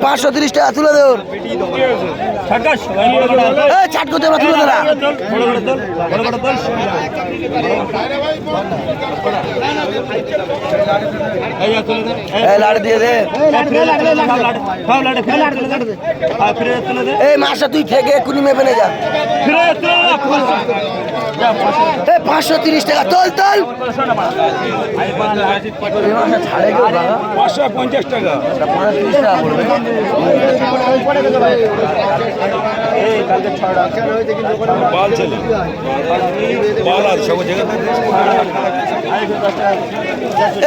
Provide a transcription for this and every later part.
530 টাকা তুলে দেও। ছাট করতে আমরা তুলে দেনা। লাড়ি দিয়ে দে। এই মাসা তুই থেকে এক্ষুনি মেপে নে যা। 530 টাকা তোল তোল। 550 টাকা। 35 টাকা পড়বে। বাল ছেলে বাল আর সব জায়গাতে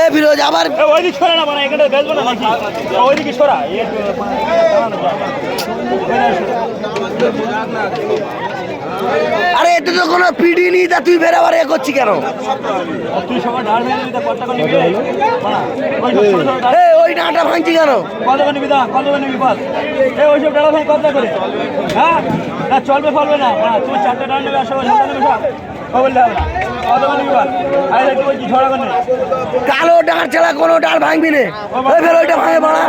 এ ফিরোজ আবার ওইদিকে সরা না, মানে এখানে বেচবো না নাকি? ওইদিকে সরা। আরে এতে তো কোনো পিডি নেই, তা তুই ফের আবার এ করছি কেন? তুই সবার ডাল ভেঙে দিতে কত টাকা নিবি? ওই ডাঁটা ভাঙছি কেন? কত টাকা নিবি? কত টাকা নিবি বল? ওইসব ডাল ভাঙ কত করে? হ্যাঁ চলবে ফলবে না। তুমি 4টে ডাল নেবে, আসবে 7 নেবে সব বললে হবে না। কত টাকা নিবি বল? আরে একটু বলছি ঝড়া করে কালো ডাঁট ছাড়া কোনো ডাল ভাঙবি না। ওই ফের ওইটা ভাঙে বাড়া।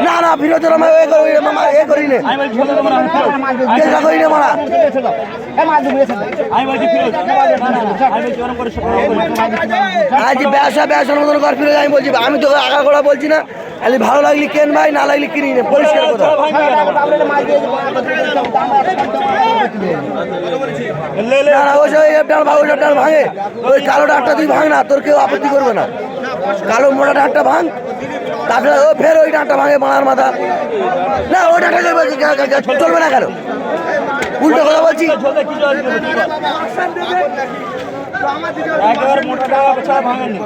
না না ফিরোজ মামা এ করি মামা এ করি না, আমি বলছি ছোট তোমার চেষ্টা করি না মারা। আমি বলছি ফিরোজ আমি বলছি ওরকম করে আজ ব্যবসার মতন কর ফিরোজ। আমি বলছি আমি তোকে আগা করা বলছি না, খালি ভালো লাগলি কেন ভাই, না লাগলি কিনি না, পরিষ্কার কথা। না না ওইসব ডাল ভাঙ, ওইসব ডাল ভাঙে। ওই কালো ডাঁটটা তুই ভাঙ না, তোর কেউ আপত্তি করবে না। কালো মোটা ডাঁটটা ভাঙ, তারপরে ও ফের ওই ডাঁটটা ভাঙে বাড়ার মাথা। না ওই ডাঁটটা চলবে না কেন? উল্টো কথা বলছি। একেবারে মোটা টাকা ছাড়া ভাঙেনি।